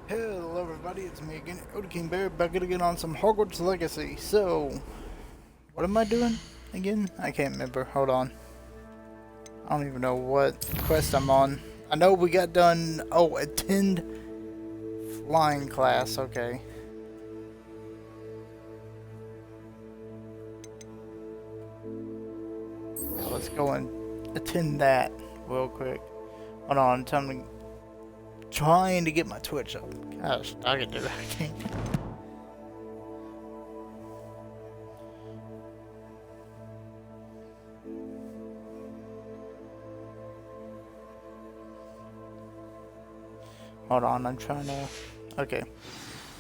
Hello everybody, it's me again, Oda King Bear, back again on some Hogwarts Legacy. So, what am I doing again? I can't remember, hold on. I don't even know what quest I'm on. I know we got done, attend flying class, okay. So let's go and attend that real quick. Hold on, trying to get my Twitch up. Gosh, I can do that. I can't. Hold on, I'm trying to. Okay.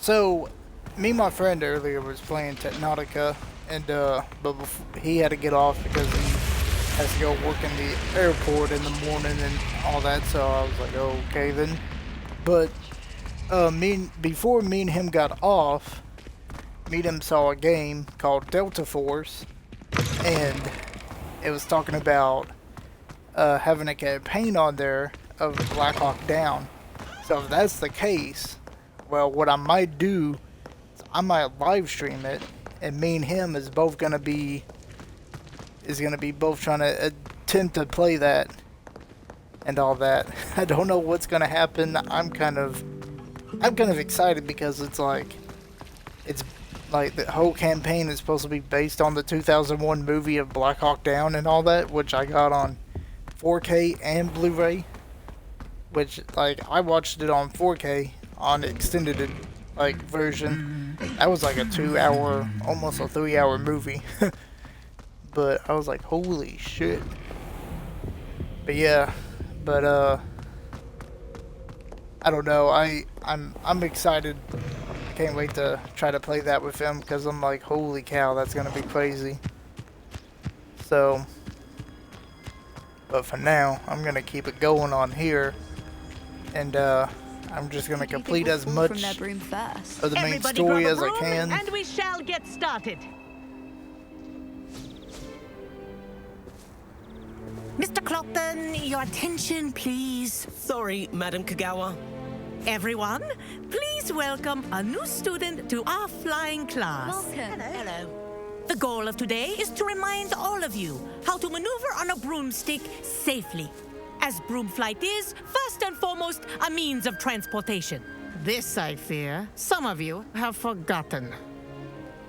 So, me and my friend earlier was playing Technotica, and but he had to get off because he has to go work in the airport in the morning and all that. So I was like, oh, okay then. But before me and him got off, me and him saw a game called Delta Force, and it was talking about having a campaign on there of Black Hawk Down. So if that's the case, well, what I might do is I might live stream it, and me and him is gonna be both trying to attempt to play that and all that. I don't know what's gonna happen. I'm kind of excited because it's like the whole campaign is supposed to be based on the 2001 movie of Black Hawk Down and all that, which I got on 4K and Blu-ray. Which, like, I watched it on 4K on extended version. That was like a 2-hour, almost a 3-hour movie. But I was like, holy shit. But yeah, I don't know. I'm excited. Can't wait to try to play that with him because I'm like, holy cow, that's gonna be crazy. So, but for now, I'm gonna keep it going on here, and I'm just gonna complete as much of the main story as I can. And we shall get started. Mr. Clopton, your attention, please. Sorry, Madam Kagawa. Everyone, please welcome a new student to our flying class. Welcome. Hello. The goal of today is to remind all of you how to maneuver on a broomstick safely, as broom flight is, first and foremost, a means of transportation. This, I fear, some of you have forgotten.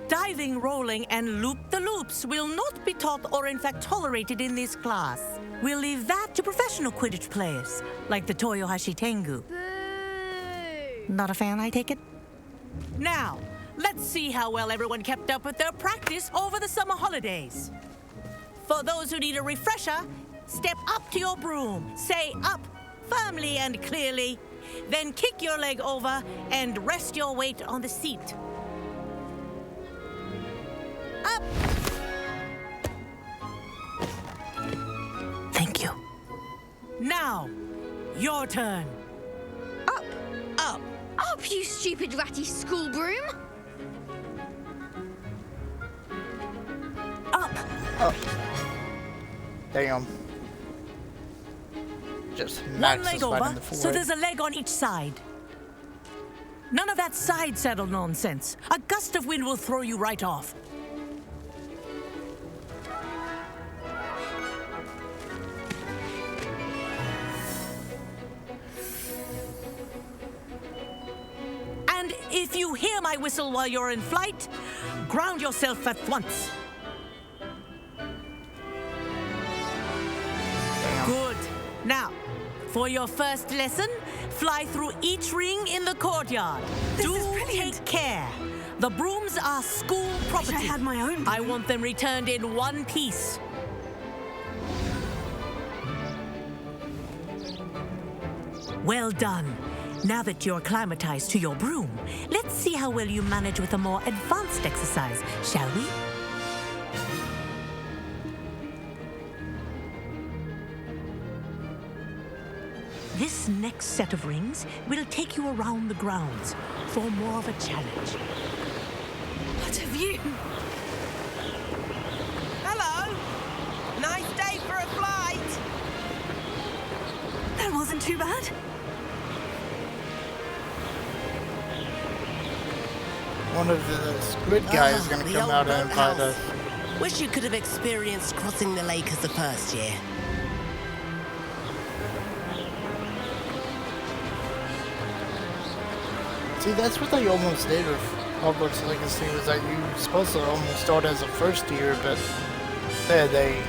Diving, rolling, and loop-the-loops will not be taught or in fact tolerated in this class. We'll leave that to professional Quidditch players, like the Toyohashi Tengu. Boo! Not a fan, I take it? Now, let's see how well everyone kept up with their practice over the summer holidays. For those who need a refresher, step up to your broom, say up firmly and clearly, then kick your leg over and rest your weight on the seat. Up! Thank you. Now, your turn. Up! Up! Up, you stupid ratty school broom! Up! Oh. Damn. Just One Max leg is fighting over, the forehead. so there's a leg on each side. None of that side saddle nonsense. A gust of wind will throw you right off. And if you hear my whistle while you're in flight, ground yourself at once. Good. Now, for your first lesson, fly through each ring in the courtyard. Do take care. The brooms are school property. I had my own broom. I want them returned in one piece. Well done. Now that you're acclimatized to your broom, let's see how well you manage with a more advanced exercise, shall we? This next set of rings will take you around the grounds for more of a challenge. What have you? Hello. Nice day for a flight. That wasn't too bad. one of the squid guys is gonna the come old out and invite boathouse. us. Wish you could have experienced crossing the lake as the first year. See, that's what they almost did with Hogwarts Legacy, was that you were supposed to almost start as a first year, but they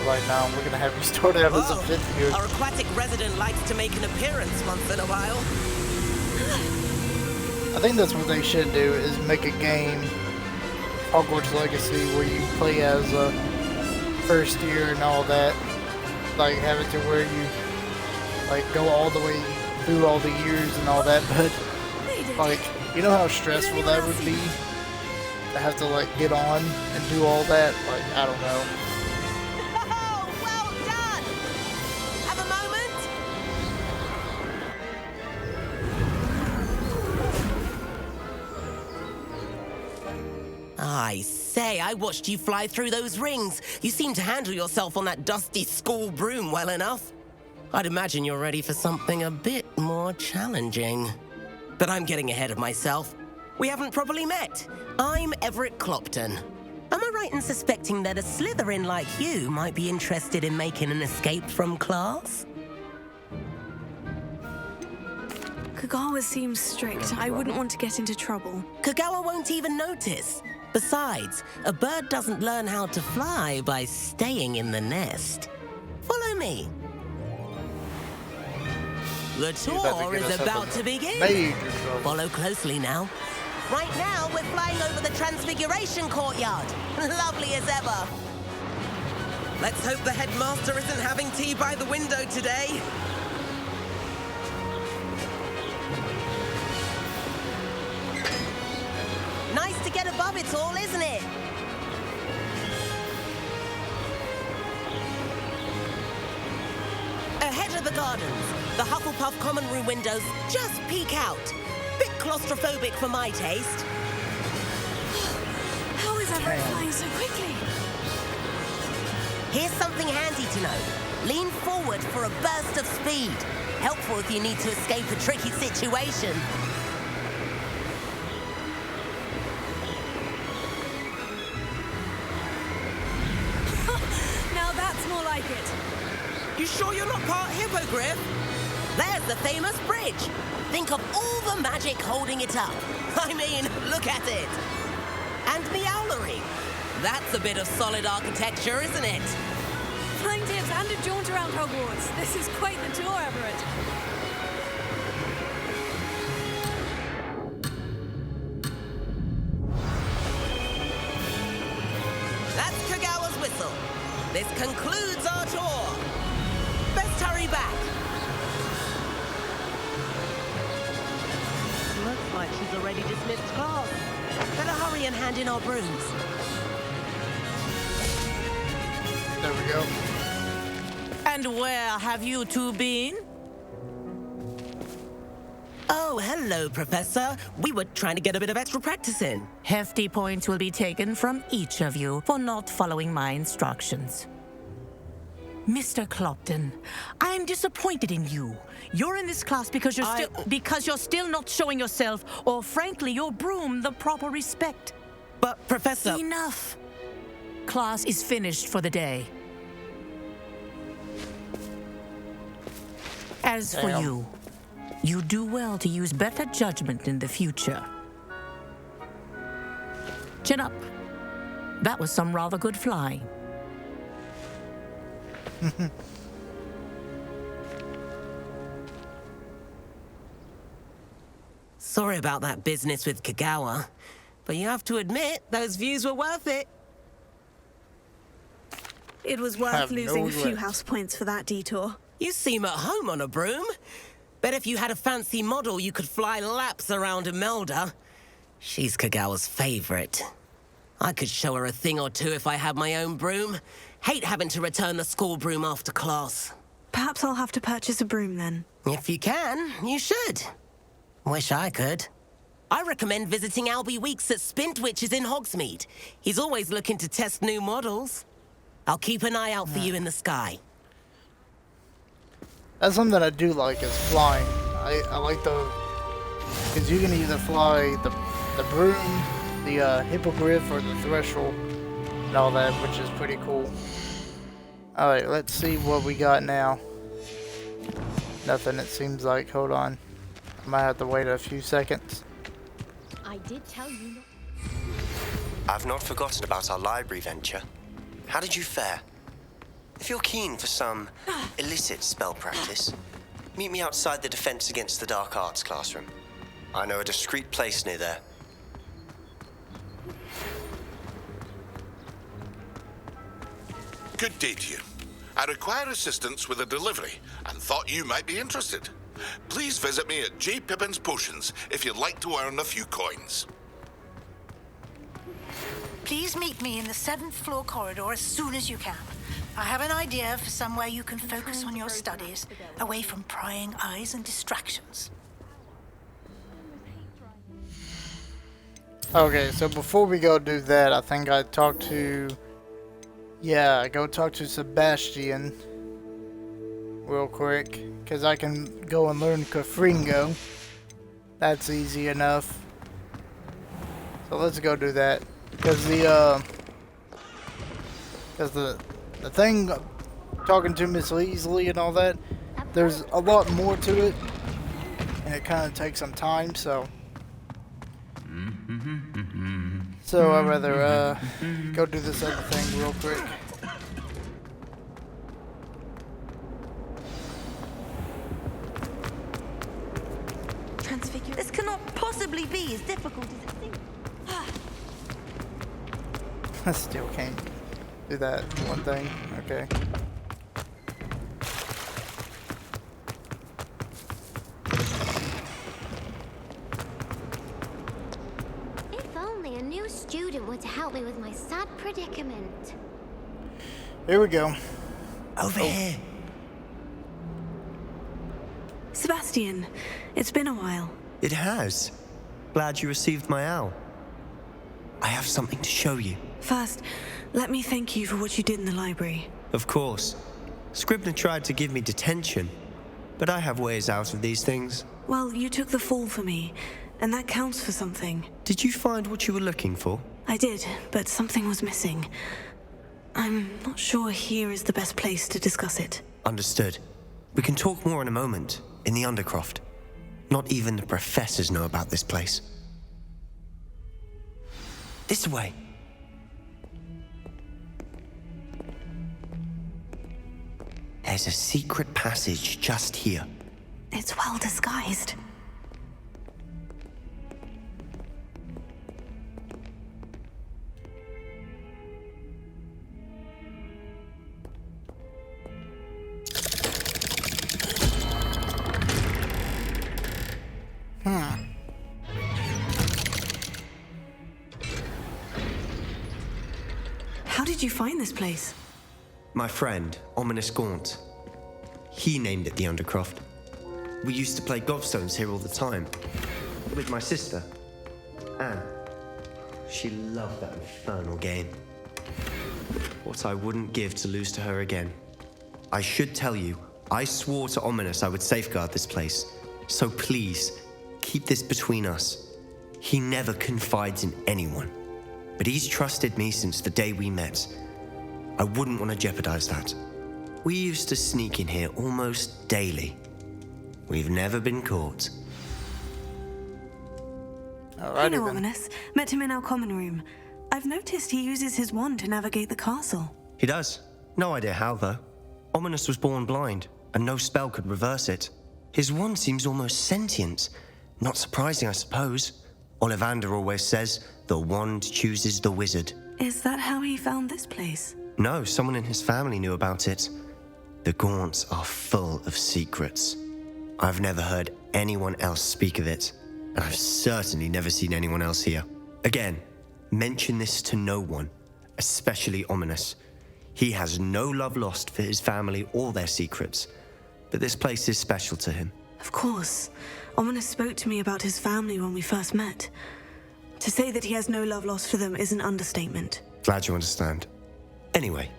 like, now we're gonna have you start out as a Whoa. fifth year. Our aquatic resident likes to make an appearance once in a while. I think that's what they should do, is make a game, Hogwarts Legacy, where you play as a first year and all that. Like, have it to where you, like, go all the way through all the years and all that, but, like, you know how stressful that would be? To have to, like, get on and do all that? Like, I don't know. Oh, well done! Have a moment? I say, I watched you fly through those rings. You seem to handle yourself on that dusty school broom well enough. I'd imagine you're ready for something a bit more challenging. But I'm getting ahead of myself. We haven't properly met. I'm Everett Clopton. Am I right in suspecting that a Slytherin like you might be interested in making an escape from class? Kagawa seems strict. I wouldn't want to get into trouble. Kagawa won't even notice. Besides, a bird doesn't learn how to fly by staying in the nest. Follow me. The tour is about to begin. Major trouble. Follow closely now. Right now, we're flying over the Transfiguration Courtyard. Lovely as ever. Let's hope the headmaster isn't having tea by the window today. Nice to get above it all, isn't it? Ahead of the gardens, the Hufflepuff common room windows just peek out. Bit claustrophobic for my taste. How is Everett flying so quickly? Here's something handy to know. Lean forward for a burst of speed. Helpful if you need to escape a tricky situation. Now that's more like it. You sure you're not part hippogriff? There's the famous bridge. Think of all the magic holding it up. I mean, look at it. And the owlery. That's a bit of solid architecture, isn't it? Flying tips and a jaunt around Hogwarts. This is quite the tour, Everett. That's Kagawa's whistle. This concludes our tour. Best hurry back. Looks like she's already dismissed class. Better hurry and hand in our brooms. There we go. And where have you two been? Oh, hello, Professor. We were trying to get a bit of extra practice in. Hefty points will be taken from each of you for not following my instructions. Mr. Clopton, I'm disappointed in you. You're in this class because you're still not showing yourself, or frankly, your broom, the proper respect. But, Professor... Enough. Class is finished for the day. As for Damn. you, you do well to use better judgment in the future. Chin up. That was some rather good flying. Sorry about that business with Kagawa, but you have to admit, those views were worth it. It was Have worth no losing a few regrets. house points for that detour. You seem at home on a broom. Bet if you had a fancy model, you could fly laps around Imelda. She's Kagawa's favorite. I could show her a thing or two if I had my own broom. Hate having to return the school broom after class. Perhaps I'll have to purchase a broom then. If you can, you should. Wish I could. I recommend visiting Albie Weeks at Spintwitches in Hogsmeade. He's always looking to test new models. I'll keep an eye out for you in the sky. That's something I do like, is flying. I like the... Because you can either fly the broom, the hippogriff or the threshold and all that, which is pretty cool. Alright, let's see what we got now. Nothing, it seems like. Hold on. I might have to wait a few seconds. I did tell you not. I've not forgotten about our library venture. How did you fare? If you're keen for some illicit spell practice, meet me outside the Defense Against the Dark Arts classroom. I know a discreet place near there. Good day to you. I require assistance with a delivery and thought you might be interested. Please visit me at J. Pippin's Potions if you'd like to earn a few coins. Please meet me in the 7th floor corridor as soon as you can. I have an idea for somewhere you can focus on your studies, away from prying eyes and distractions. Okay, so before we go do that, I think I talked to... Yeah, go talk to Sebastian real quick, because I can go and learn Kafringo. That's easy enough. So let's go do that. Because the thing, talking to Miss Leasley and all that, there's a lot more to it, and it kind of takes some time, so I'd rather go do this other thing real quick. Transfigure. This cannot possibly be as difficult as it seems. I still can't do that one thing. Okay. If only a new student were to help me with my sad predicament. Here we go. Over here. Sebastian, it's been a while. It has. Glad you received my owl. I have something to show you. First, let me thank you for what you did in the library. Of course. Scribner tried to give me detention, but I have ways out of these things. Well, you took the fall for me, and that counts for something. Did you find what you were looking for? I did, but something was missing. I'm not sure here is the best place to discuss it. Understood. We can talk more in a moment, in the Undercroft. Not even the professors know about this place. This way. There's a secret passage just here. It's well disguised. How did you find this place? My friend, Ominous Gaunt. He named it the Undercroft. We used to play gobstones here all the time. With my sister, Anne. She loved that infernal game. What I wouldn't give to lose to her again. I should tell you, I swore to Ominous I would safeguard this place. So please, keep this between us. He never confides in anyone. But he's trusted me since the day we met. I wouldn't want to jeopardize that. We used to sneak in here almost daily. We've never been caught. I know Ominous. Met him in our common room. I've noticed he uses his wand to navigate the castle. He does. No idea how, though. Ominous was born blind, and no spell could reverse it. His wand seems almost sentient. Not surprising, I suppose. Ollivander always says, the wand chooses the wizard. Is that how he found this place? No, someone in his family knew about it. The Gaunts are full of secrets. I've never heard anyone else speak of it, and I've certainly never seen anyone else here. Again, mention this to no one, especially Ominous. He has no love lost for his family or their secrets, but this place is special to him. Of course. Ominous spoke to me about his family when we first met. To say that he has no love lost for them is an understatement. Glad you understand. Anyway,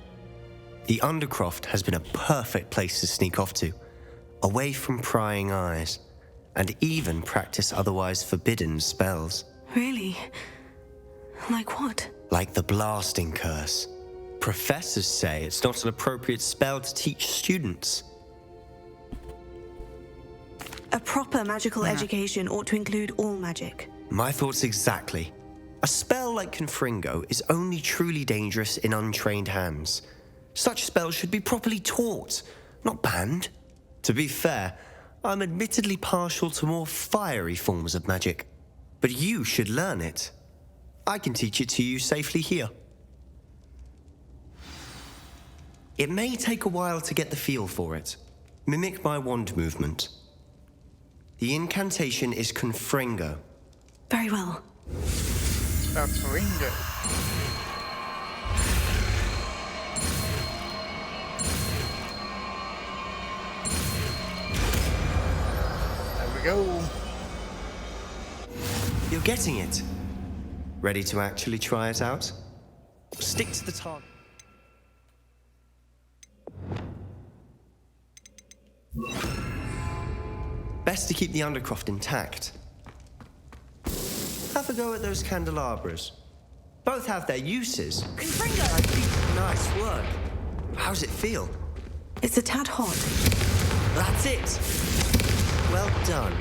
the Undercroft has been a perfect place to sneak off to, away from prying eyes, and even practice otherwise forbidden spells. Really? Like what? Like the blasting curse. Professors say it's not an appropriate spell to teach students. A proper magical education ought to include all magic. My thoughts exactly. A spell like Confringo is only truly dangerous in untrained hands. Such spells should be properly taught, not banned. To be fair, I'm admittedly partial to more fiery forms of magic. But you should learn it. I can teach it to you safely here. It may take a while to get the feel for it. Mimic my wand movement. The incantation is Confringo. Very well. Confringo. There we go. You're getting it. Ready to actually try it out? Stick to the target. Best to keep the Undercroft intact. Have a go at those candelabras. Both have their uses. Confringo! Nice work. How's it feel? It's a tad hot. That's it. Well done.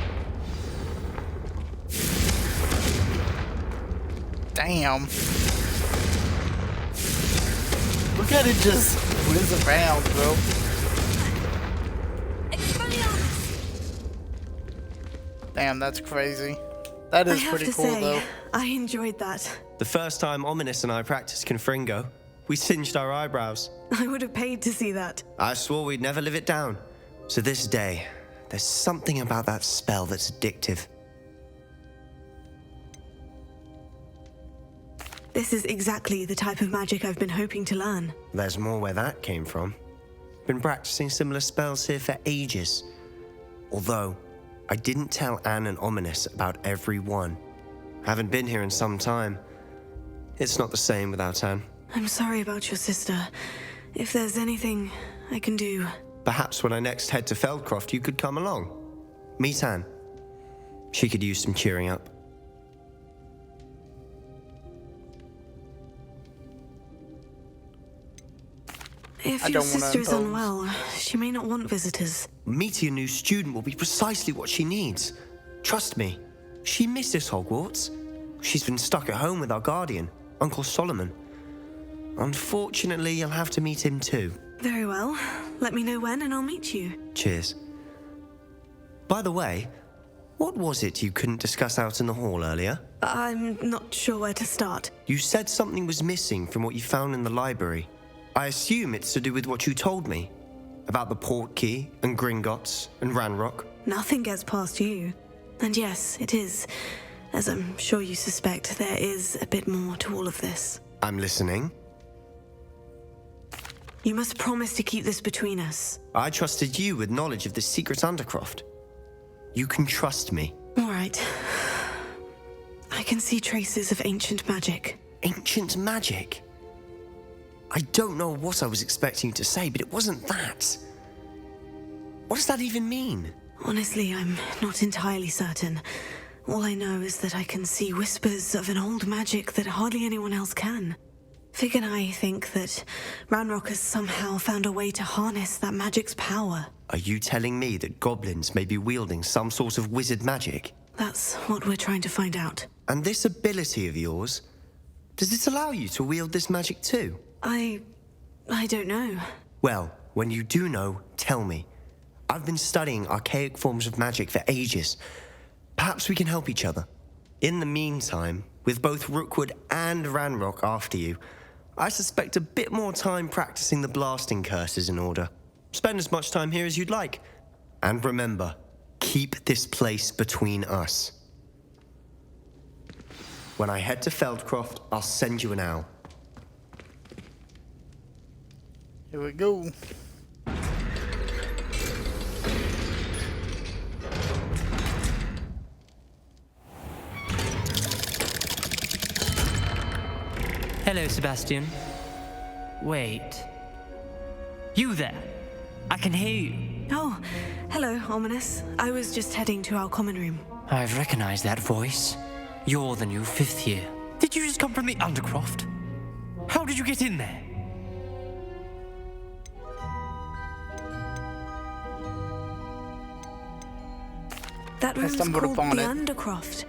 Damn. Look at it just whiz around, bro. Damn, that's crazy. That is pretty cool, though. I enjoyed that. The first time Ominous and I practiced Confringo, we singed our eyebrows. I would have paid to see that. I swore we'd never live it down. So this day, there's something about that spell that's addictive. This is exactly the type of magic I've been hoping to learn. There's more where that came from. Been practicing similar spells here for ages. Although, I didn't tell Anne and Ominous about every one. Haven't been here in some time. It's not the same without Anne. I'm sorry about your sister. If there's anything I can do... Perhaps when I next head to Feldcroft, you could come along. Meet Anne. She could use some cheering up. If your sister is unwell, she may not want visitors. Meeting a new student will be precisely what she needs. Trust me, she misses Hogwarts. She's been stuck at home with our guardian, Uncle Solomon. Unfortunately, you'll have to meet him too. Very well. Let me know when and I'll meet you. Cheers. By the way, what was it you couldn't discuss out in the hall earlier? I'm not sure where to start. You said something was missing from what you found in the library. I assume it's to do with what you told me. About the Portkey and Gringotts and Ranrock. Nothing gets past you. And yes, it is. As I'm sure you suspect, there is a bit more to all of this. I'm listening. You must promise to keep this between us. I trusted you with knowledge of the secret Undercroft. You can trust me. All right. I can see traces of ancient magic. Ancient magic? I don't know what I was expecting you to say, but it wasn't that. What does that even mean? Honestly, I'm not entirely certain. All I know is that I can see whispers of an old magic that hardly anyone else can. Fig and I think that Ranrock has somehow found a way to harness that magic's power. Are you telling me that goblins may be wielding some sort of wizard magic? That's what we're trying to find out. And this ability of yours, does it allow you to wield this magic too? I don't know. Well, when you do know, tell me. I've been studying archaic forms of magic for ages. Perhaps we can help each other. In the meantime, with both Rookwood and Ranrock after you, I suspect a bit more time practicing the blasting curse is in order. Spend as much time here as you'd like. And remember, keep this place between us. When I head to Feldcroft, I'll send you an owl. Here we go. Hello, Sebastian. Wait. You there? I can hear you. Oh, hello, Ominous. I was just heading to our common room. I've recognized that voice. You're the new 5th year. Did you just come from the Undercroft? How did you get in there? That room's stumbled called upon the it. Undercroft.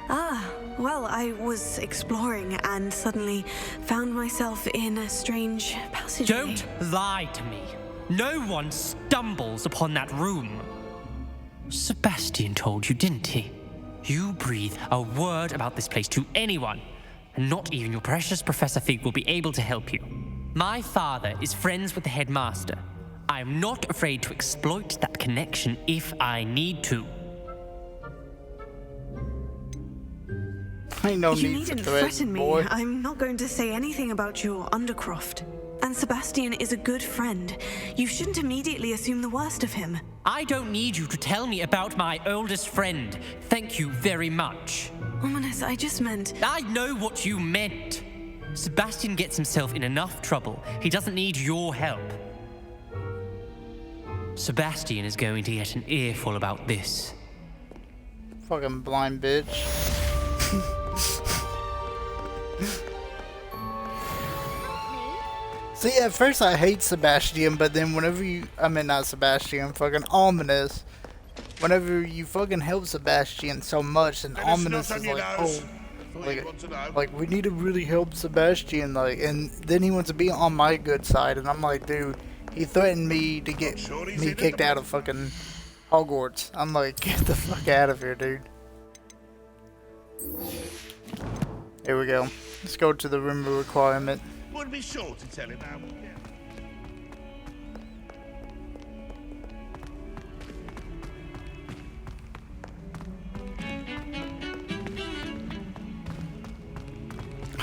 Ah, well, I was exploring and suddenly found myself in a strange passageway. Don't lie to me. No one stumbles upon that room. Sebastian told you, didn't he? You breathe a word about this place to anyone, and not even your precious Professor Fig will be able to help you. My father is friends with the headmaster. I am not afraid to exploit that connection if I need to. Ain't no You need for needn't threats, threaten me. boy. I'm not going to say anything about your Undercroft. And Sebastian is a good friend. You shouldn't immediately assume the worst of him. I don't need you to tell me about my oldest friend. Thank you very much. Ominous, I just meant... I know what you meant. Sebastian gets himself in enough trouble. He doesn't need your help. Sebastian is going to get an earful about this. Fucking blind bitch. See, at first I hate Sebastian, but then whenever you, I mean not Sebastian, fucking Ominous, whenever you fucking help Sebastian so much, and Ominous is like, oh, like we need to really help Sebastian, like, and then he wants to be on my good side, and I'm like, dude, he threatened me to get me kicked out of fucking Hogwarts. I'm like, get the fuck out of here, dude. Here we go. Let's go to the room requirement. Would be sure to tell him how.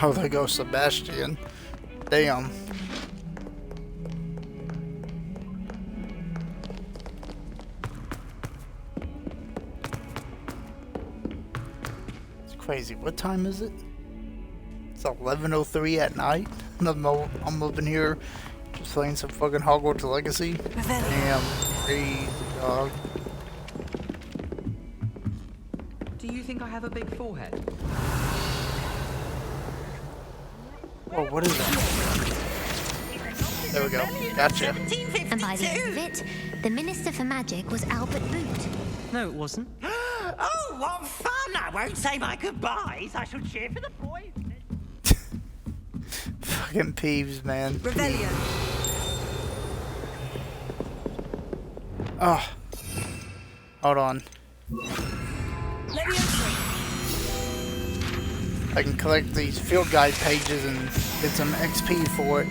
Oh, there goes Sebastian. Damn. It's crazy. What time is it? It's 11:03 at night. I'm up in here just playing some fucking Hogwarts Legacy. Damn, crazy, dog. Do you think I have a big forehead? Oh, what is that? There we go. Gotcha. And by the end of it, the Minister for Magic was Albert Boot. No, it wasn't. Oh, what fun! I won't say my goodbyes. I shall cheer for the boys. Fucking Peeves, man. Rebellion. Oh. Hold on. I can collect these field guide pages and get some XP for it.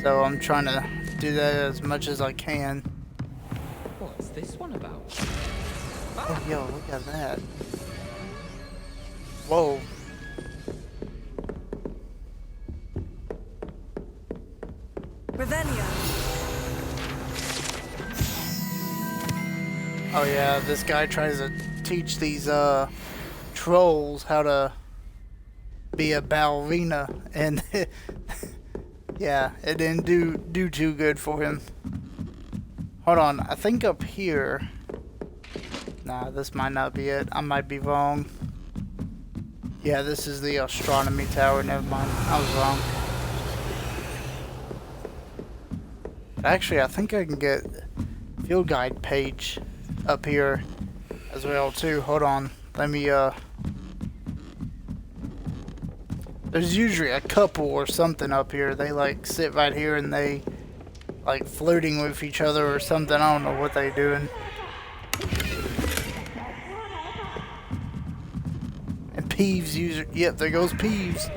So I'm trying to do that as much as I can. What's this one about? Oh, yo, look at that. Whoa. Revelio. Oh yeah, this guy tries to teach these trolls how to be a ballerina, and yeah, it didn't do too good for him. Hold on, I think up here. Nah, this might not be it. I might be wrong. Yeah, this is the astronomy tower. Never mind, I was wrong. Actually, I think I can get field guide page up here as well too. Hold on, let me there's usually a couple or something up here. They like sit right here and they like flirting with each other or something. I don't know what they doing. And Peeves user, yep, there goes Peeves.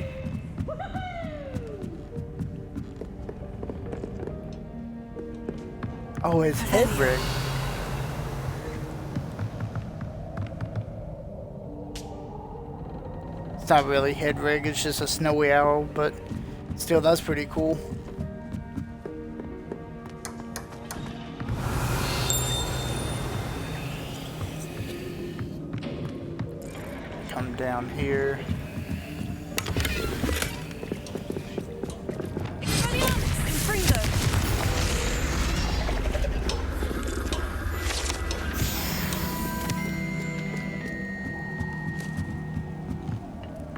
Oh, it's head rig. It's not really head rig, it's just a snowy owl, but still, that's pretty cool. Come down here.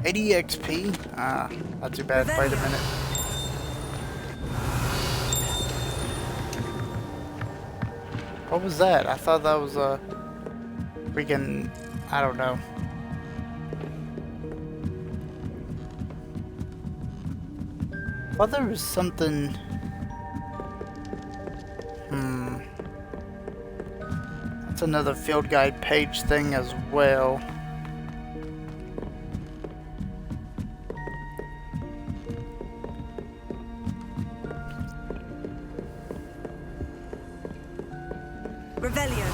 80 XP? Not too bad. Wait a minute. What was that? I thought that was a freaking, I don't know. I thought there was something. That's another field guide page thing as well. Revelio.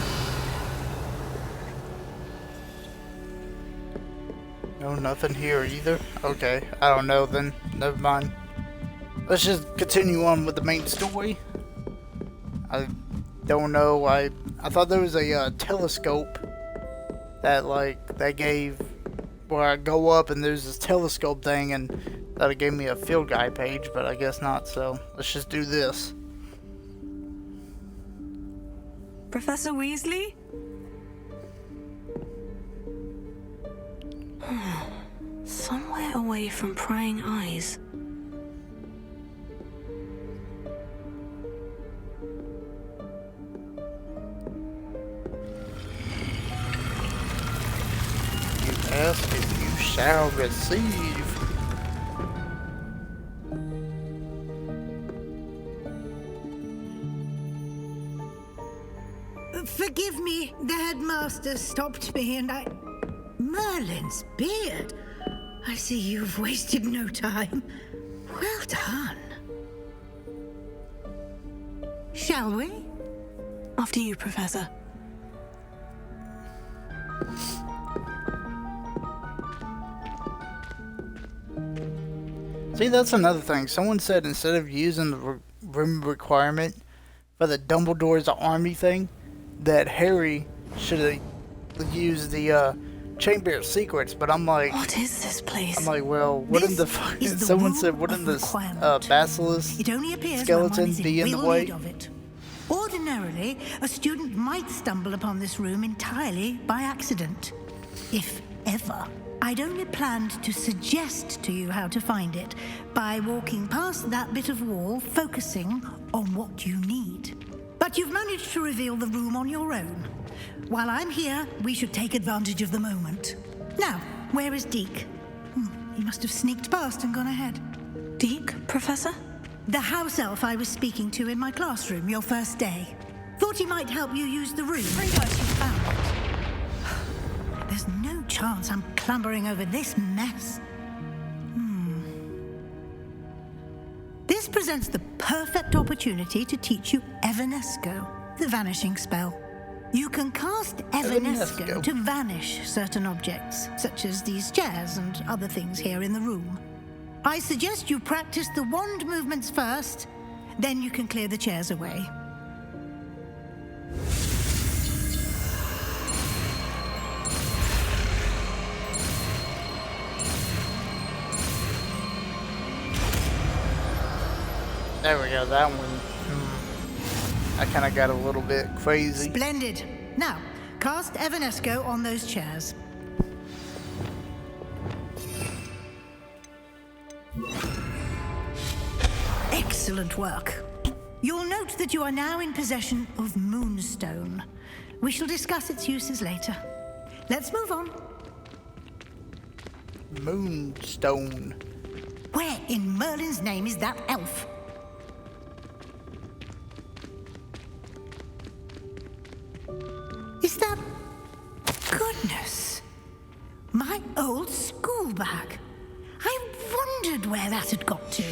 No, nothing here either. Okay, I don't know then. Never mind. Let's just continue on with the main story. I don't know. I thought there was a telescope that they gave where I go up and there's this telescope thing and that it gave me a field guide page, but I guess not. So let's just do this. Professor Weasley? Somewhere away from prying eyes. You ask and you shall receive. Forgive me, the headmaster stopped me and I... Merlin's beard. I see you've wasted no time. Well done. Shall we? After you, Professor. See, that's another thing. Someone said instead of using the room requirement for the Dumbledore's army thing, that Harry should have used the Chamber of Secrets, but I'm like... What is this place? I'm like, well, wouldn't the someone said, wouldn't the basilisk It only appears skeleton be in the real way? need of it. Ordinarily, a student might stumble upon this room entirely by accident. If ever. I'd only planned to suggest to you how to find it by walking past that bit of wall, focusing on what you need. But you've managed to reveal the room on your own. While I'm here, we should take advantage of the moment. Now, where is Deke? He must have sneaked past and gone ahead. Deke, Professor? The house elf I was speaking to in my classroom your first day. Thought he might help you use the room once you found it. There's no chance I'm clambering over this mess. This presents the perfect opportunity to teach you Evanesco, the vanishing spell. You can cast Evanesco to vanish certain objects, such as these chairs and other things here in the room. I suggest you practice the wand movements first, then you can clear the chairs away. There we go, that one. I kind of got a little bit crazy. Splendid. Now, cast Evanesco on those chairs. Excellent work. You'll note that you are now in possession of Moonstone. We shall discuss its uses later. Let's move on. Moonstone. Where in Merlin's name is that elf? Is that... Goodness. My old school bag. I wondered where that had got to.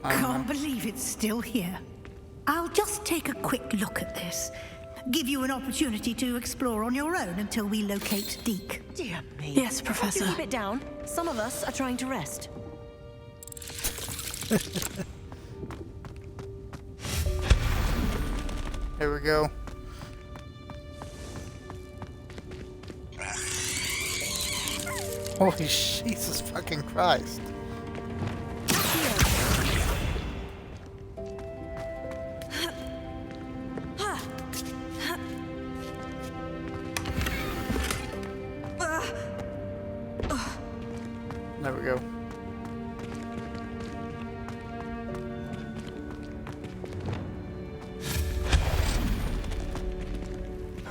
I can't believe it's still here. I'll just take a quick look at this. Give you an opportunity to explore on your own until we locate Deke. Dear me. Yes, Professor. Keep it down. Some of us are trying to rest. Here we go. Holy Jesus fucking Christ.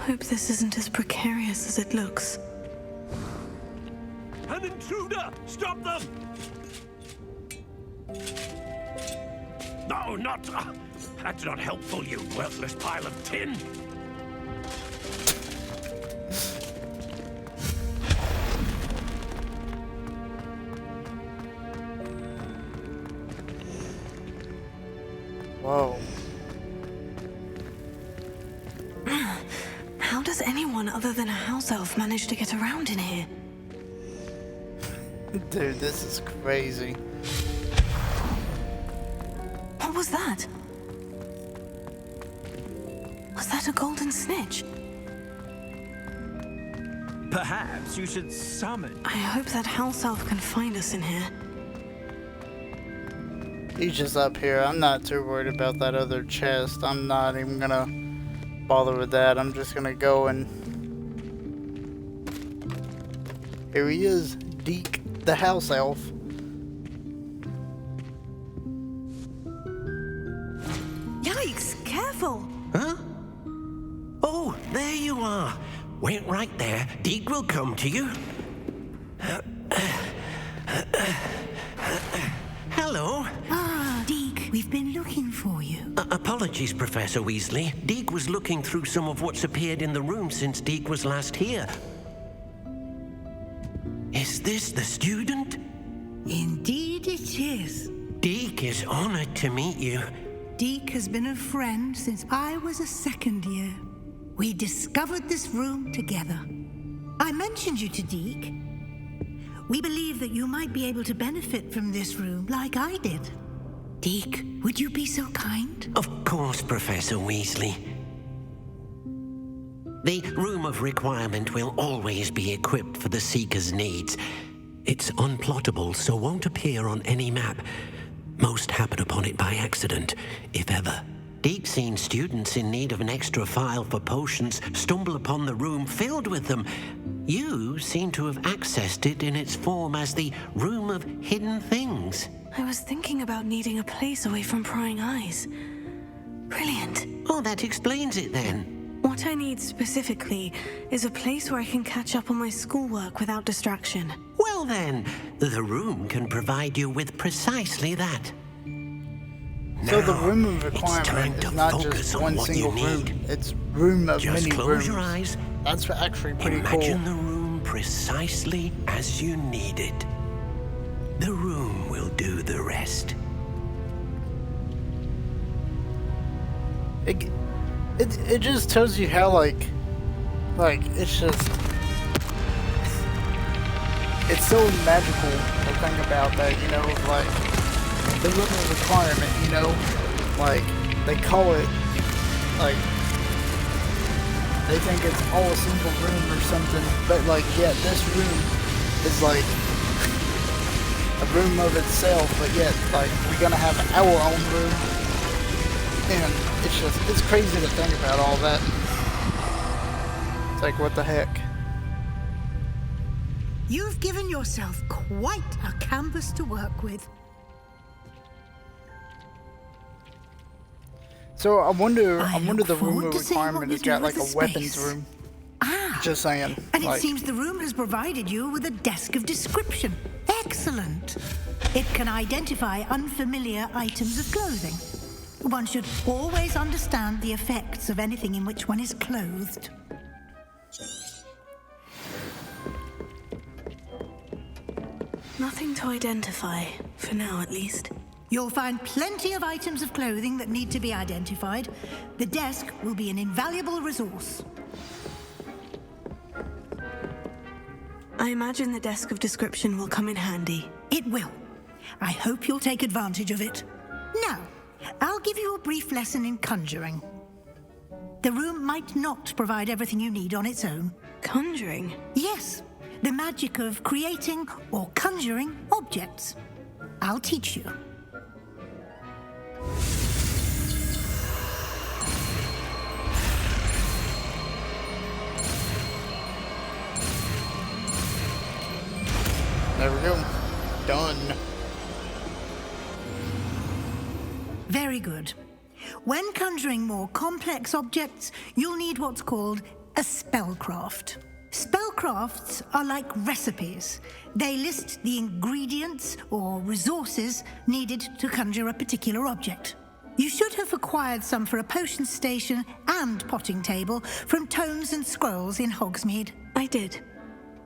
Hope this isn't as precarious as it looks. An intruder! Stop them! No, not... that's not helpful, you worthless pile of tin! Whoa. How does anyone other than a house elf manage to get around in here? Dude, this is crazy. What was that? Was that a golden snitch? Perhaps you should summon. I hope that house elf can find us in here. He's just up here. I'm not too worried about that other chest. I'm not even gonna bother with that. I'm just gonna go and... Here he is, Deke, the house elf. Yikes, careful! Huh? Oh, there you are. Wait right there. Deke will come to you. Hello. Ah, Deke, we've been looking for you. Apologies, Professor Weasley. Deke was looking through some of what's appeared in the room since Deke was last here. Is this the student? Indeed it is. Deke is honored to meet you. Deke has been a friend since I was a second year. We discovered this room together. I mentioned you to Deke. We believe that you might be able to benefit from this room like I did. Deke, would you be so kind? Of course, Professor Weasley. The Room of Requirement will always be equipped for the Seeker's needs. It's unplottable, so won't appear on any map. Most happen upon it by accident, if ever. Deke's seen students in need of an extra file for potions stumble upon the room filled with them. You seem to have accessed it in its form as the Room of Hidden Things. I was thinking about needing a place away from prying eyes. Brilliant. Oh, that explains it then. What I need specifically is a place where I can catch up on my schoolwork without distraction. Well then, the room can provide you with precisely that. So the Room of Requirement is not just one single room. It's room of Just many close rooms. your eyes. That's actually pretty Imagine cool. the room precisely as you need it. The room will do the rest. It just tells you how like it's just it's so magical to think about that, you know, like the Room of Requirement, you know, like they call it like they think it's all a single room or something, but like yeah, this room is like a room of itself, but yet like we're gonna have our own room. And it's crazy to think about all that. It's like, what the heck? You've given yourself quite a canvas to work with. So I wonder the Room forward of to seeing what Requirement you has got do like with a the weapons space. room. Ah, Just saying. and it like, seems the room has provided you with a desk of description. Excellent. It can identify unfamiliar items of clothing. One should always understand the effects of anything in which one is clothed. Nothing to identify, for now at least. You'll find plenty of items of clothing that need to be identified. The desk will be an invaluable resource. I imagine the desk of description will come in handy. It will. I hope you'll take advantage of it. Now, I'll give you a brief lesson in conjuring. The room might not provide everything you need on its own. Conjuring? Yes, the magic of creating or conjuring objects. I'll teach you. There we go. Done. Very good. When conjuring more complex objects, you'll need what's called A spellcraft. Spellcrafts are like recipes. They list the ingredients or resources needed to conjure a particular object. You should have acquired some for a potion station and potting table from tomes and scrolls in Hogsmeade. I did.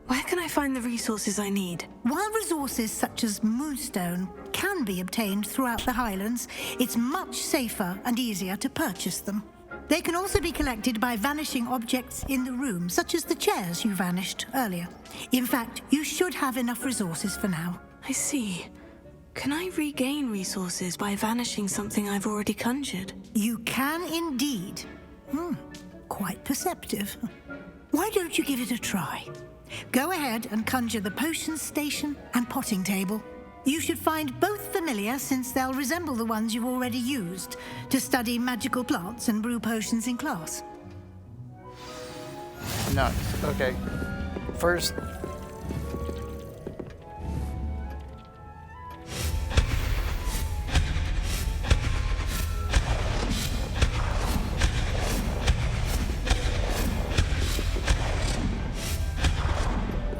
Where can I find the resources I need? While resources such as Moonstone can be obtained throughout the Highlands, it's much safer and easier to purchase them. They can also be collected by vanishing objects in the room, such as the chairs you vanished earlier. In fact, you should have enough resources for now. I see. Can I regain resources by vanishing something I've already conjured? You can indeed. Quite perceptive. Why don't you give it a try? Go ahead and conjure the potion station and potting table. You should find both familiar, since they'll resemble the ones you've already used to study magical plants and brew potions in class. Nice. Okay. First...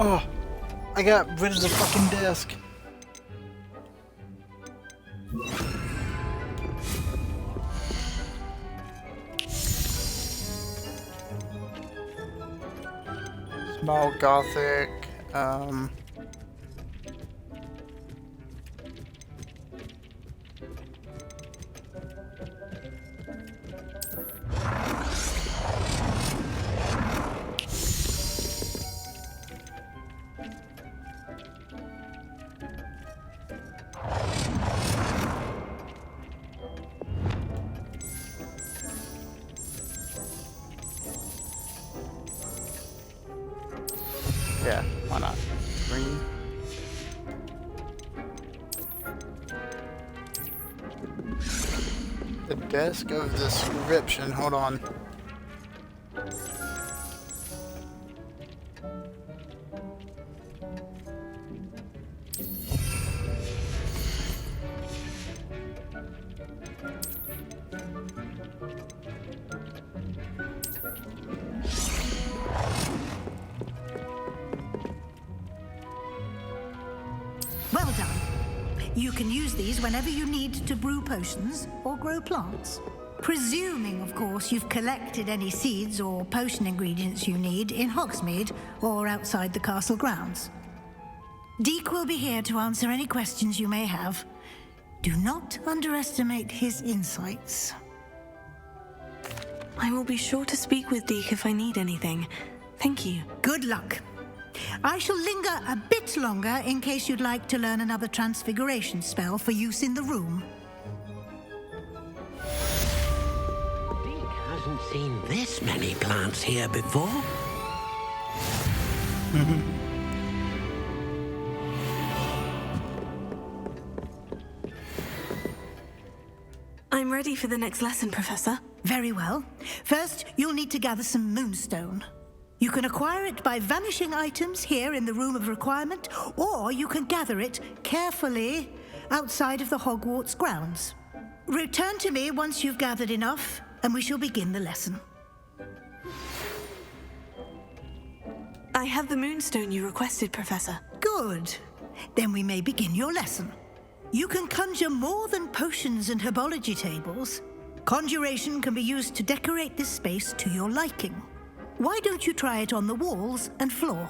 Oh, I got rid of the fucking desk. Small gothic, yeah, why not? Green. The desk of description, hold on. Well done. You can use these whenever you need to brew potions or grow plants. Presuming, of course, you've collected any seeds or potion ingredients you need in Hogsmeade or outside the castle grounds. Deke will be here to answer any questions you may have. Do not underestimate his insights. I will be sure to speak with Deke if I need anything. Thank you. Good luck. I shall linger a bit longer in case you'd like to learn another transfiguration spell for use in the room. Deke hasn't seen this many plants here before. I'm ready for the next lesson, Professor. Very well. First, you'll need to gather some Moonstone. You can acquire it by vanishing items here in the Room of Requirement, or you can gather it carefully outside of the Hogwarts grounds. Return to me once you've gathered enough, and we shall begin the lesson. I have the Moonstone you requested, Professor. Good. Then we may begin your lesson. You can conjure more than potions and herbology tables. Conjuration can be used to decorate this space to your liking. Why don't you try it on the walls and floor?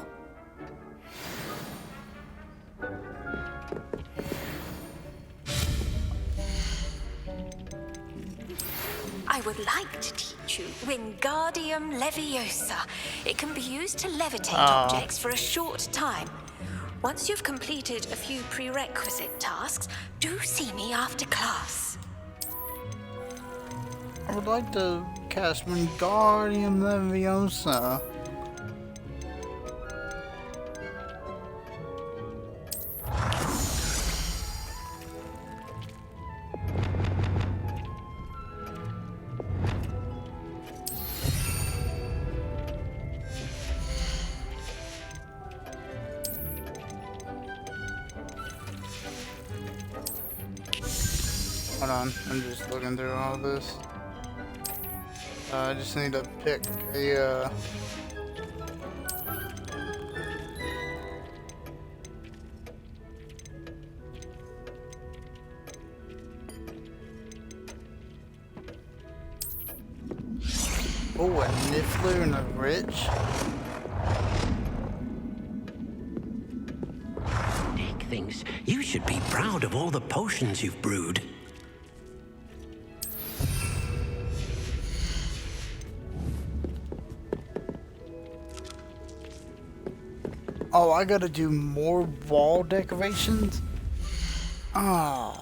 I would like to teach you Wingardium Leviosa. It can be used to levitate objects for a short time. Once you've completed a few prerequisite tasks, do see me after class. I would like to cast Wingardium Leviosa. Hold on, I'm just looking through all this. I just need to pick a, oh, a Niffler and a Rich. Dick thinks you should be proud of all the potions you've brewed. Oh, I gotta do more wall decorations? Oh.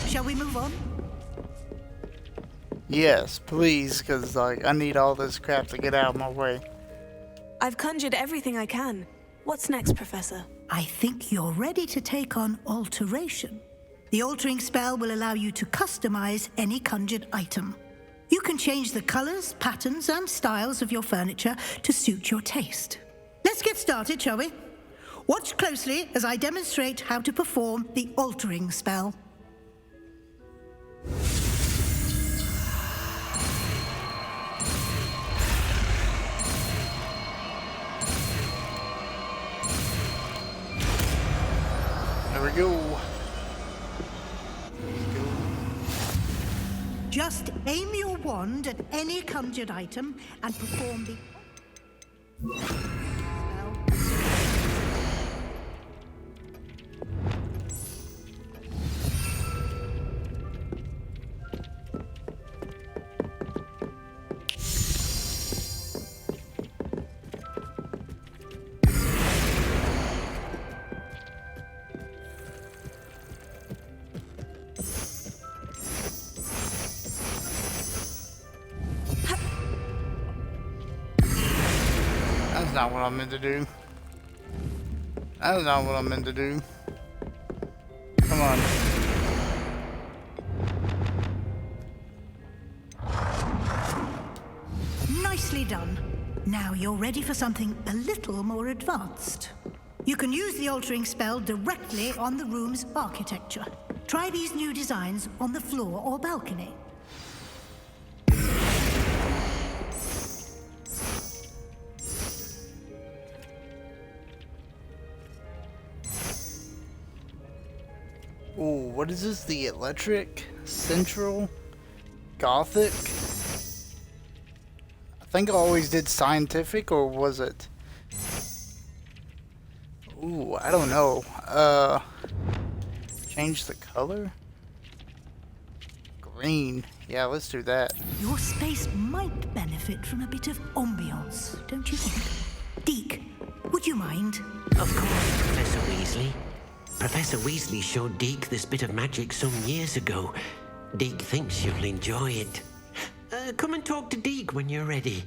Shall we move on? Yes, please, because like I need all this crap to get out of my way. I've conjured everything I can. What's next, Professor? I think you're ready to take on alteration. The altering spell will allow you to customize any conjured item. You can change the colors, patterns, and styles of your furniture to suit your taste. Let's get started, shall we? Watch closely as I demonstrate how to perform the altering spell. There we go. Just aim your wand at any conjured item and perform the spell. That's not what I meant to do. That's not what I meant to do. Come on. Nicely done. Now you're ready for something a little more advanced. You can use the altering spell directly on the room's architecture. Try these new designs on the floor or balcony. Ooh, what is this? The electric? Central? Gothic? I think I always did scientific, or was it? Ooh, I don't know. Change the color? Green. Yeah, let's do that. Your space might benefit from a bit of ambiance, don't you think? Deke, would you mind? Of course, Professor Weasley. Professor Weasley showed Deke this bit of magic some years ago. Deke thinks you'll enjoy it. Come and talk to Deke when you're ready.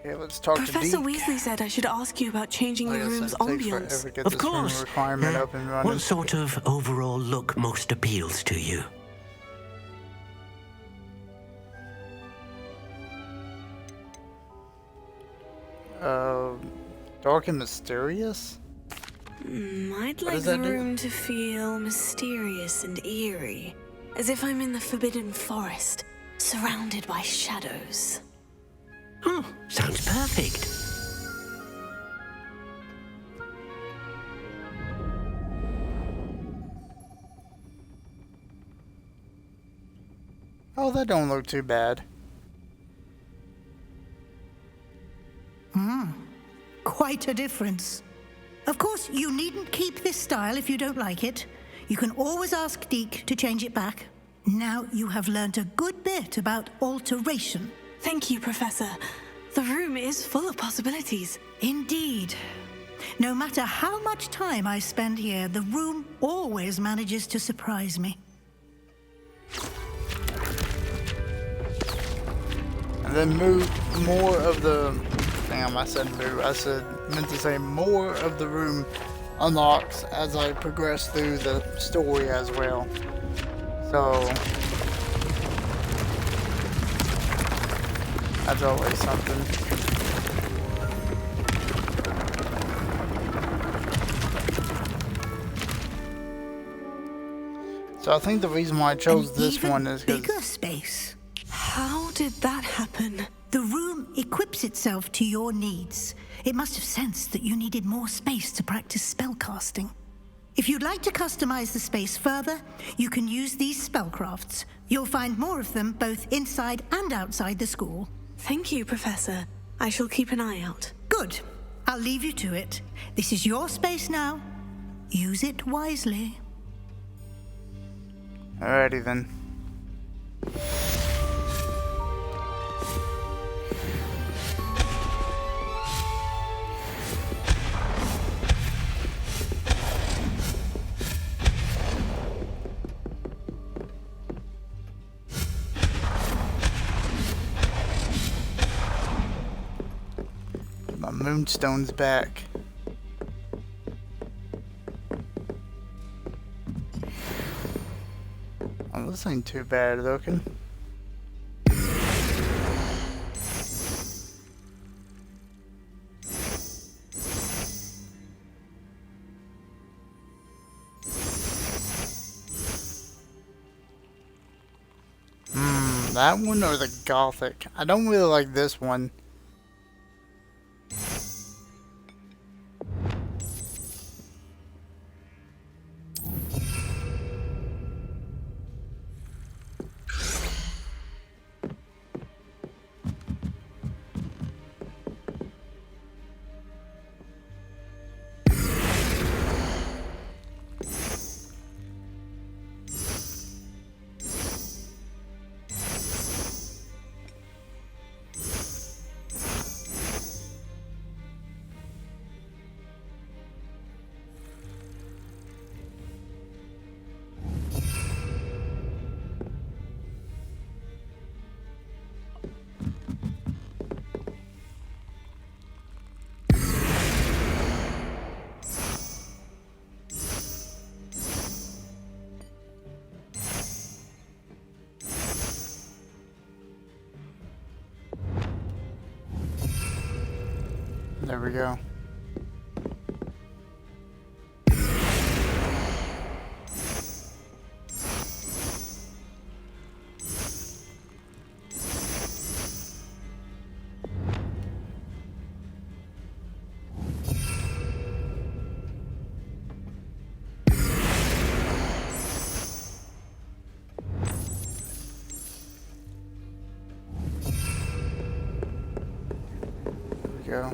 Okay, let's talk Professor to Deke. Weasley said I should ask you about changing the room's ambience. Of course. Requirement up and running. What sort of overall look most appeals to you? Dark and mysterious? I'd like the room to feel mysterious and eerie, as if I'm in the Forbidden Forest, surrounded by shadows. Oh, sounds perfect. Oh, that don't look too bad. Quite a difference. Of course, you needn't keep this style if you don't like it. You can always ask Deke to change it back. Now you have learned a good bit about alteration. Thank you, Professor. The room is full of possibilities. Indeed. No matter how much time I spend here, the room always manages to surprise me. And then move more of the... Damn, I said move. Meant to say more of the room unlocks as I progress through the story as well. So... that's always something. So I think the reason why I chose this one is because... bigger space. How did that happen? The room equips itself to your needs. It must have sensed that you needed more space to practice spellcasting. If you'd like to customize the space further, you can use these spellcrafts. You'll find more of them both inside and outside the school. Thank you, Professor. I shall keep an eye out. Good. I'll leave you to it. This is your space now. Use it wisely. Alrighty then. My moonstone's back. Oh, this ain't too bad looking. That one or the Gothic? I don't really like this one. There we go. Go.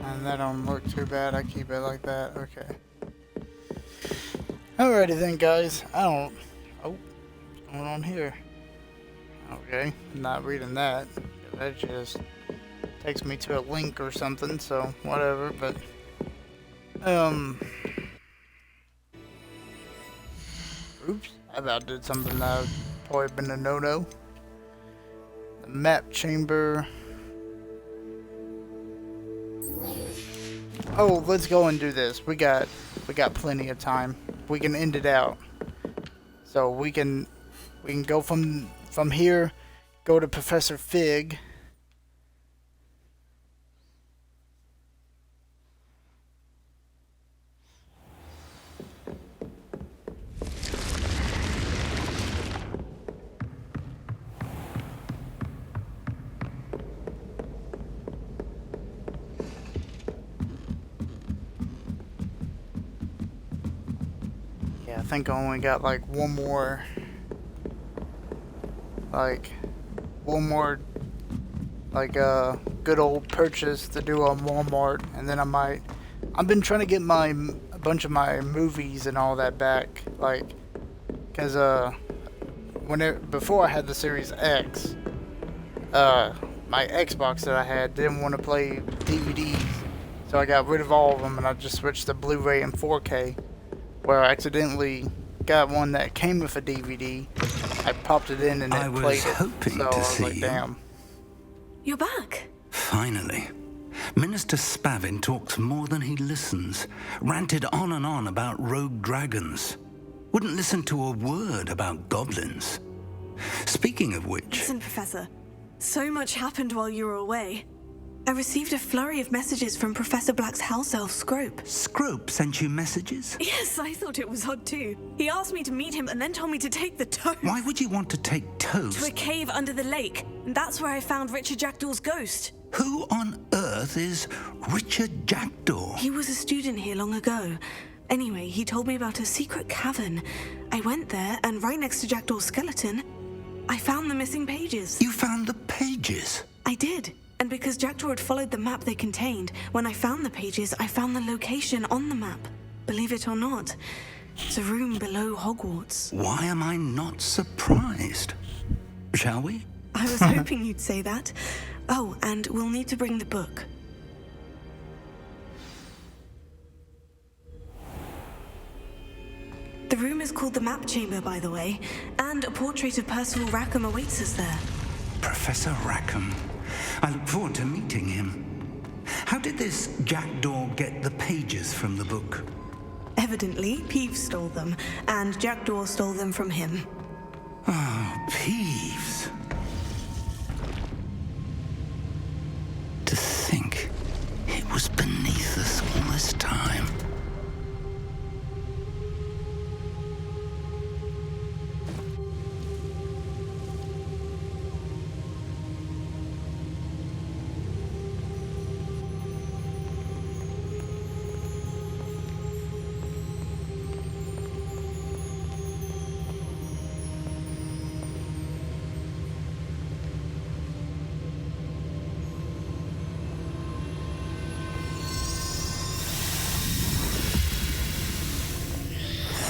And that don't look too bad. I keep it like that. Okay. Alrighty then, guys. Oh, what's going on here? Okay, I'm not reading that. That just takes me to a link or something, so whatever, but... Oops, I about did something that would probably been a no-no. The map chamber... oh, let's go and do this. We got plenty of time. We can end it out. So we can go from here, go to Professor Fig. I think I only got like one more good old purchase to do on Walmart, and then I've been trying to get a bunch of my movies and all that back, like, cause before I had the Series X, my Xbox that I had didn't want to play DVDs, so I got rid of all of them and I just switched to Blu-ray and 4K. Where I accidentally got one that came with a DVD. I popped it in and it played it. I was hoping to see you. Damn. You're back. Finally. Minister Spavin talks more than he listens. Ranted on and on about rogue dragons. Wouldn't listen to a word about goblins. Speaking of which... Listen, Professor. So much happened while you were away. I received a flurry of messages from Professor Black's house elf, Scrope. Scrope sent you messages? Yes, I thought it was odd too. He asked me to meet him and then told me to take the toast. Why would you want to take toast? To a cave under the lake. And that's where I found Richard Jackdaw's ghost. Who on earth is Richard Jackdaw? He was a student here long ago. Anyway, he told me about a secret cavern. I went there, and right next to Jackdaw's skeleton, I found the missing pages. You found the pages? I did. And because Jackdaw had followed the map they contained, when I found the pages, I found the location on the map. Believe it or not, it's a room below Hogwarts. Why am I not surprised? Shall we? I was hoping you'd say that. Oh, and we'll need to bring the book. The room is called the Map Chamber, by the way, and a portrait of Percival Rackham awaits us there. Professor Rackham. I look forward to meeting him. How did this Jackdaw get the pages from the book? Evidently, Peeves stole them, and Jackdaw stole them from him. Oh, Peeves. To think it was beneath us all this time.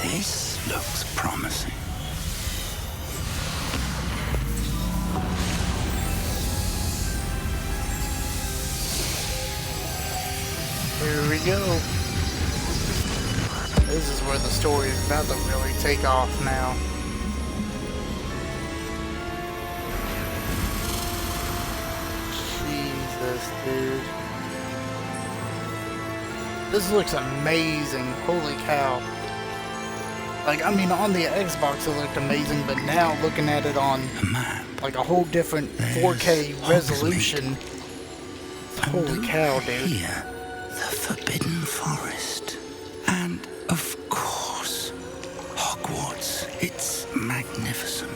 This looks promising. Here we go. This is where the story is about to really take off now. Jesus, dude. This looks amazing. Holy cow. Like, I mean, on the Xbox it looked amazing, but now looking at it on like a whole different 4K resolution. Holy cow, dude. Here, the Forbidden Forest. And, of course, Hogwarts. It's magnificent.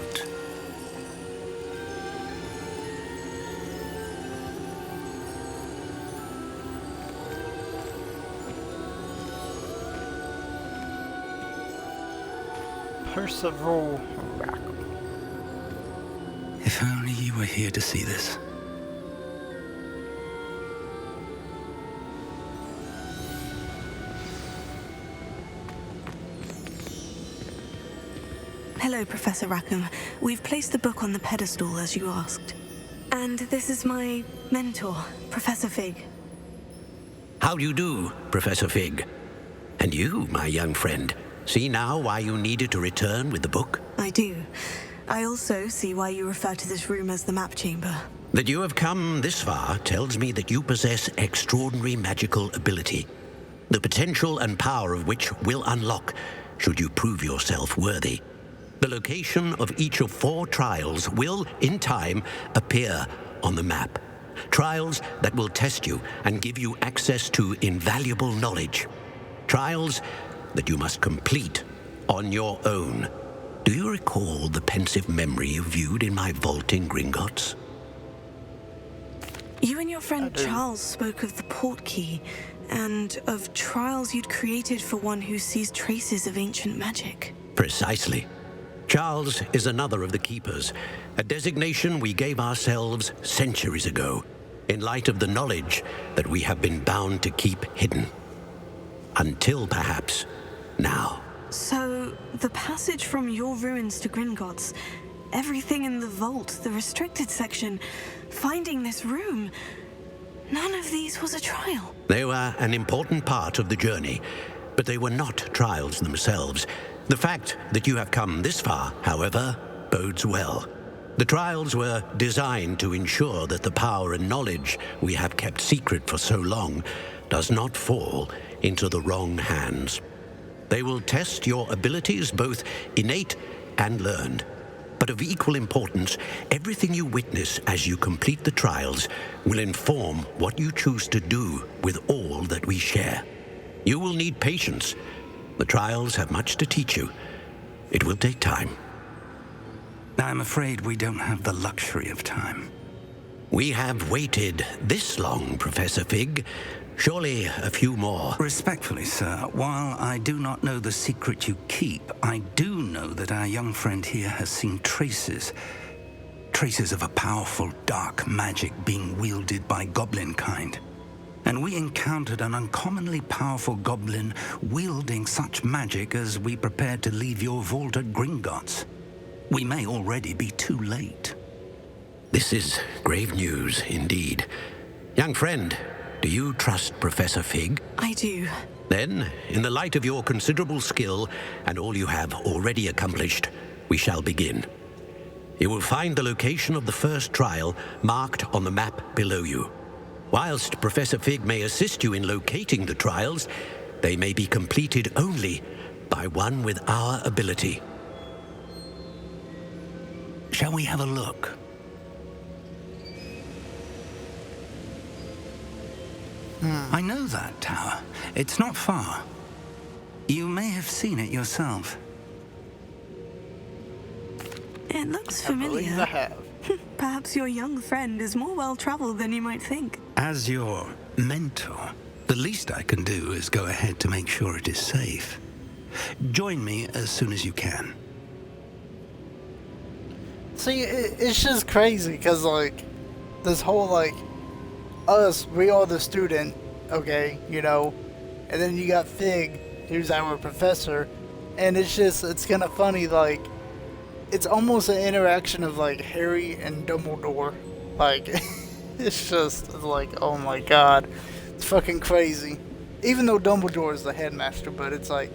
Percival Rackham. If only you were here to see this. Hello, Professor Rackham. We've placed the book on the pedestal, as you asked. And this is my mentor, Professor Fig. How do you do, Professor Fig? And you, my young friend, see now why you needed to return with the book? I do. I also see why you refer to this room as the map chamber. That you have come this far tells me that you possess extraordinary magical ability, the potential and power of which will unlock should you prove yourself worthy. The location of each of 4 trials will, in time, appear on the map. Trials that will test you and give you access to invaluable knowledge. Trials that you must complete on your own. Do you recall the pensive memory you viewed in my vault in Gringotts? You and your friend Charles spoke of the port key, and of trials you'd created for one who sees traces of ancient magic. Precisely. Charles is another of the Keepers, a designation we gave ourselves centuries ago, in light of the knowledge that we have been bound to keep hidden. Until, perhaps, now. So, the passage from your ruins to Gringotts, everything in the vault, the restricted section, finding this room, none of these was a trial. They were an important part of the journey, but they were not trials themselves. The fact that you have come this far, however, bodes well. The trials were designed to ensure that the power and knowledge we have kept secret for so long does not fall into the wrong hands. They will test your abilities, both innate and learned. But of equal importance, everything you witness as you complete the trials will inform what you choose to do with all that we share. You will need patience. The trials have much to teach you. It will take time. I'm afraid we don't have the luxury of time. We have waited this long, Professor Fig. Surely a few more. Respectfully, sir, while I do not know the secret you keep, I do know that our young friend here has seen traces of a powerful dark magic being wielded by goblin kind. And we encountered an uncommonly powerful goblin wielding such magic as we prepared to leave your vault at Gringotts. We may already be too late. This is grave news indeed. Young friend, do you trust Professor Fig? I do. Then, in the light of your considerable skill and all you have already accomplished, we shall begin. You will find the location of the first trial marked on the map below you. Whilst Professor Fig may assist you in locating the trials, they may be completed only by one with our ability. Shall we have a look? I know that tower. It's not far. You may have seen it yourself. It looks familiar. I have. Perhaps your young friend is more well-traveled than you might think. As your mentor, the least I can do is go ahead to make sure it is safe. Join me as soon as you can. See, it's just crazy, because, like, this whole, like, us, we are the student, okay, you know, and then you got Fig, who's our professor, and it's kind of funny, like, it's almost an interaction of, like, Harry and Dumbledore. Like, it's just, like, oh my god, it's fucking crazy. Even though Dumbledore is the headmaster, but it's like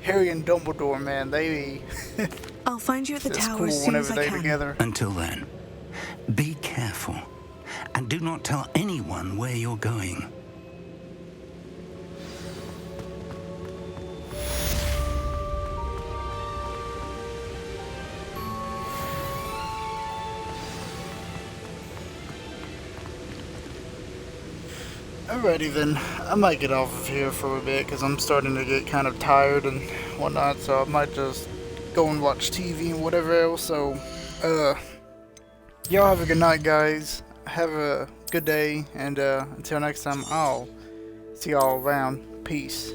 Harry and Dumbledore, man, they I'll find you at the tower cool as soon as whenever I they're can. together. Until then, be careful, and do not tell anyone where you're going. Alrighty then, I might get off of here for a bit because I'm starting to get kind of tired and whatnot, so I might just go and watch TV and whatever else. So, y'all have a good night, guys. Have a good day, and until next time, I'll see y'all around. Peace.